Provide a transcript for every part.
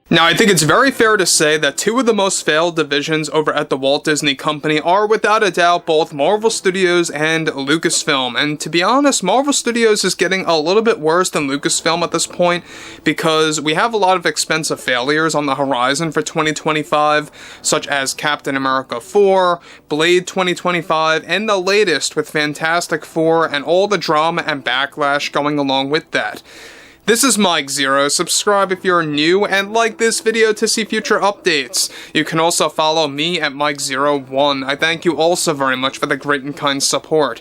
Now, I think it's very fair to say that two of the most failed divisions over at the Walt Disney Company are without a doubt both Marvel Studios and Lucasfilm. And to be honest, Marvel Studios is getting a little bit worse than Lucasfilm at this point because we have a lot of expensive failures on the horizon for 2025, such as Captain America 4, Blade 2025, and the latest with Fantastic Four and all the drama and backlash going along with that. This is Mike Zero. Subscribe if you're new and like this video to see future updates. You can also follow me at Mike01. I thank you also very much for the great and kind support.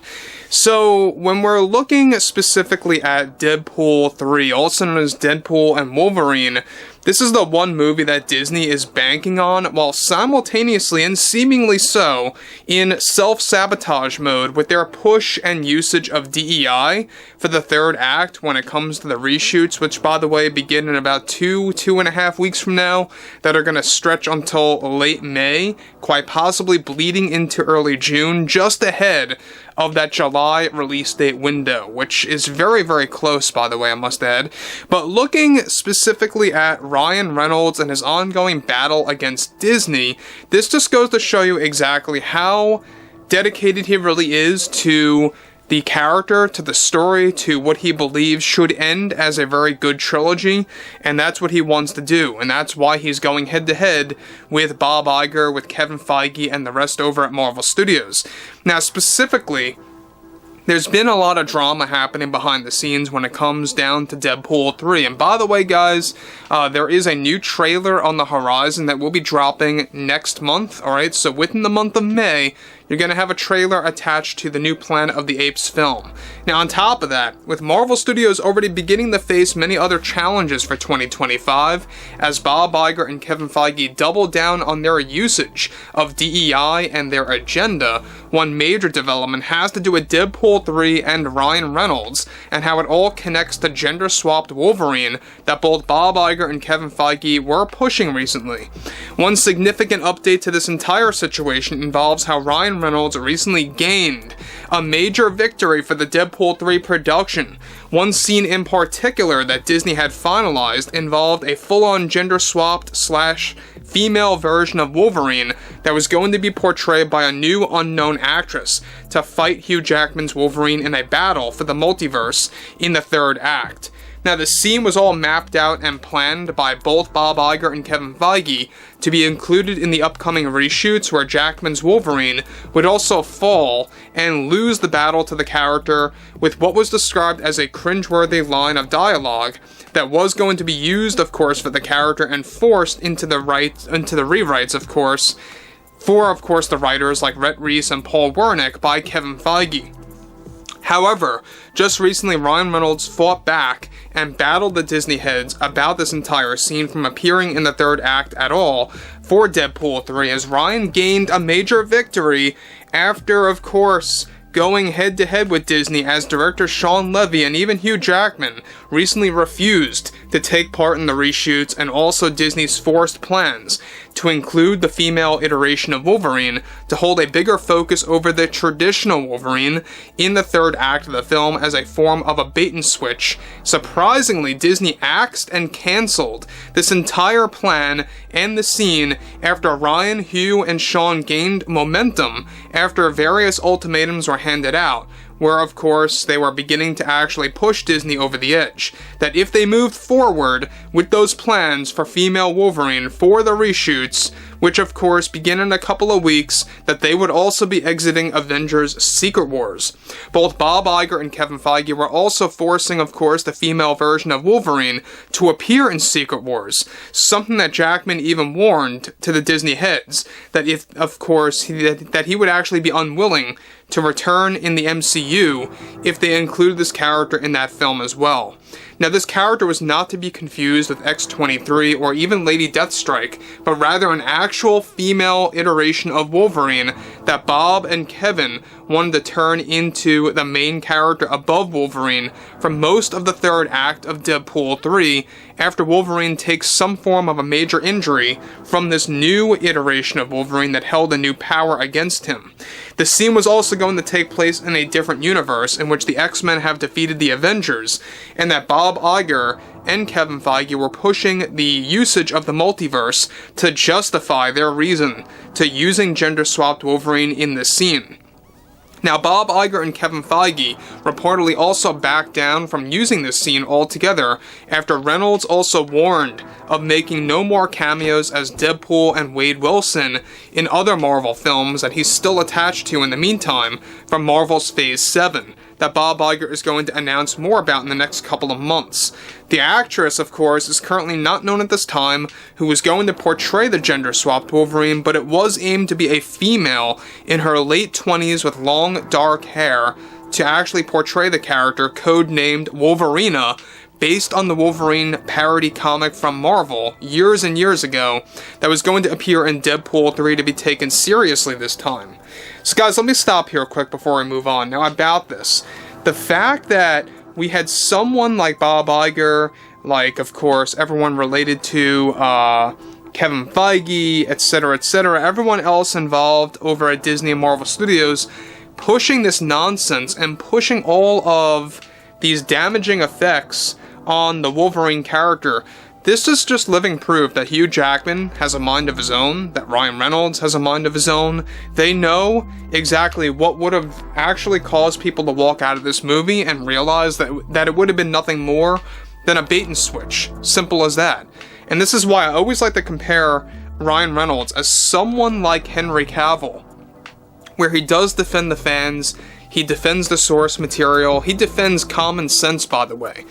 So, when we're looking specifically at Deadpool 3, also known as Deadpool and Wolverine, this is the one movie that Disney is banking on, while simultaneously, and seemingly so, in self-sabotage mode with their push and usage of DEI for the third act when it comes to the reshoots, which, by the way, begin in about 2.5 weeks from now, that are going to stretch until late May, quite possibly bleeding into early June, just ahead of that July release date window, which is very, very close, by the way, I must add. But looking specifically at Ryan Reynolds and his ongoing battle against Disney, this just goes to show you exactly how dedicated he really is to the character, to the story, to what he believes should end as a very good trilogy, and that's what he wants to do, and that's why he's going head-to-head with Bob Iger, with Kevin Feige, and the rest over at Marvel Studios. Now, specifically, there's been a lot of drama happening behind the scenes when it comes down to Deadpool 3. And by the way, guys, there is a new trailer on the horizon that will be dropping next month, alright? So within the month of May, you're going to have a trailer attached to the new Planet of the Apes film. Now, on top of that, with Marvel Studios already beginning to face many other challenges for 2025, as Bob Iger and Kevin Feige double down on their usage of DEI and their agenda, one major development has to do with Deadpool 3 and Ryan Reynolds, and how it all connects to gender-swapped Wolverine that both Bob Iger and Kevin Feige were pushing recently. One significant update to this entire situation involves how Ryan Reynolds recently gained a major victory for the Deadpool 3 production. One scene in particular that Disney had finalized involved a full-on gender-swapped / female version of Wolverine that was going to be portrayed by a new unknown actress to fight Hugh Jackman's Wolverine in a battle for the multiverse in the third act. Now, the scene was all mapped out and planned by both Bob Iger and Kevin Feige to be included in the upcoming reshoots where Jackman's Wolverine would also fall and lose the battle to the character with what was described as a cringeworthy line of dialogue that was going to be used, of course, for the character and forced into the rewrites, of course, for, of course, the writers like Rhett Reese and Paul Wernick by Kevin Feige. However, just recently Ryan Reynolds fought back and battled the Disney heads about this entire scene from appearing in the third act at all for Deadpool 3, as Ryan gained a major victory after, of course, going head-to-head with Disney, as director Shawn Levy and even Hugh Jackman recently refused to take part in the reshoots, and also Disney's forced plans to include the female iteration of Wolverine to hold a bigger focus over the traditional Wolverine in the third act of the film as a form of a bait and switch. Surprisingly, Disney axed and cancelled this entire plan and the scene after Ryan, Hugh, and Shawn gained momentum after various ultimatums were handed out, where, of course, they were beginning to actually push Disney over the edge, that if they moved forward with those plans for female Wolverine for the reshoots, which of course begin in a couple of weeks, that they would also be exiting Avengers Secret Wars. Both Bob Iger and Kevin Feige were also forcing, of course, the female version of Wolverine to appear in Secret Wars, something that Jackman even warned to the Disney heads, that if, of course, that he would actually be unwilling to return in the MCU if they included this character in that film as well. Now, this character was not to be confused with X-23 or even Lady Deathstrike, but rather an actual female iteration of Wolverine that Bob and Kevin wanted to turn into the main character above Wolverine for most of the third act of Deadpool 3, after Wolverine takes some form of a major injury from this new iteration of Wolverine that held a new power against him. The scene was also going to take place in a different universe in which the X-Men have defeated the Avengers, and that Bob Iger and Kevin Feige were pushing the usage of the multiverse to justify their reason to using gender-swapped Wolverine in this scene. Now, Bob Iger and Kevin Feige reportedly also backed down from using this scene altogether after Reynolds also warned of making no more cameos as Deadpool and Wade Wilson in other Marvel films that he's still attached to in the meantime from Marvel's Phase 7, that Bob Iger is going to announce more about in the next couple of months. The actress, of course, is currently not known at this time who was going to portray the gender-swapped Wolverine, but it was aimed to be a female in her late 20s with long, dark hair to actually portray the character, codenamed Wolverine, based on the Wolverine parody comic from Marvel years and years ago that was going to appear in Deadpool 3 to be taken seriously this time. So guys, let me stop here quick before we move on. Now about this, the fact that we had someone like Bob Iger, like of course everyone related to Kevin Feige, etc., everyone else involved over at Disney and Marvel Studios, pushing this nonsense and pushing all of these damaging effects on the Wolverine character. This is just living proof that Hugh Jackman has a mind of his own, that Ryan Reynolds has a mind of his own. They know exactly what would have actually caused people to walk out of this movie and realize that it would have been nothing more than a bait and switch. Simple as that. And this is why I always like to compare Ryan Reynolds as someone like Henry Cavill, where he does defend the fans, he defends the source material, he defends common sense, by the way.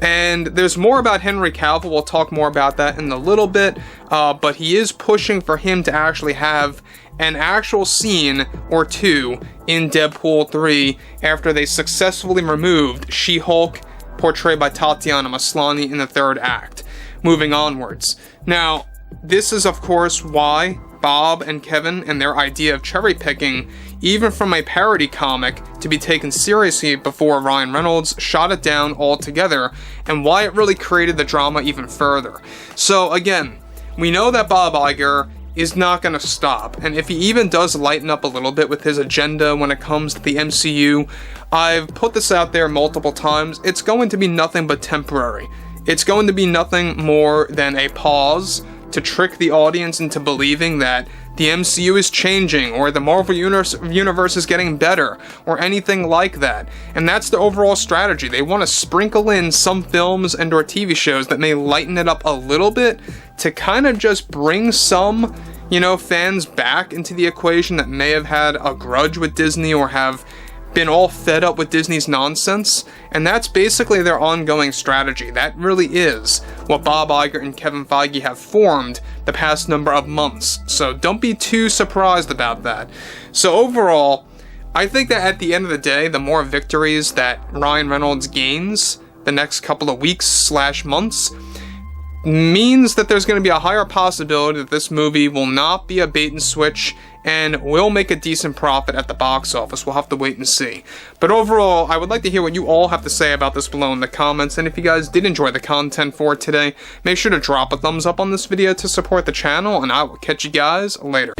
And there's more about Henry Cavill, we'll talk more about that in a little bit, but he is pushing for him to actually have an actual scene or two in Deadpool 3 after they successfully removed She-Hulk, portrayed by Tatiana Maslany, in the third act. Moving onwards. Now, this is of course why Bob and Kevin and their idea of cherry picking, even from a parody comic, to be taken seriously before Ryan Reynolds shot it down altogether, and why it really created the drama even further. So again, we know that Bob Iger is not going to stop, and if he even does lighten up a little bit with his agenda when it comes to the MCU, I've put this out there multiple times, it's going to be nothing but temporary. It's going to be nothing more than a pause to trick the audience into believing that the MCU is changing, or the Marvel universe is getting better, or anything like that. And that's the overall strategy. They want to sprinkle in some films and or TV shows that may lighten it up a little bit to kind of just bring some, fans back into the equation that may have had a grudge with Disney or have been all fed up with Disney's nonsense, and that's basically their ongoing strategy. That really is what Bob Iger and Kevin Feige have formed the past number of months, so don't be too surprised about that. So overall, I think that at the end of the day, the more victories that Ryan Reynolds gains the next couple of weeks / months means that there's going to be a higher possibility that this movie will not be a bait and switch and will make a decent profit at the box office. We'll have to wait and see. But overall, I would like to hear what you all have to say about this below in the comments, and if you guys did enjoy the content for today, make sure to drop a thumbs up on this video to support the channel, and I will catch you guys later.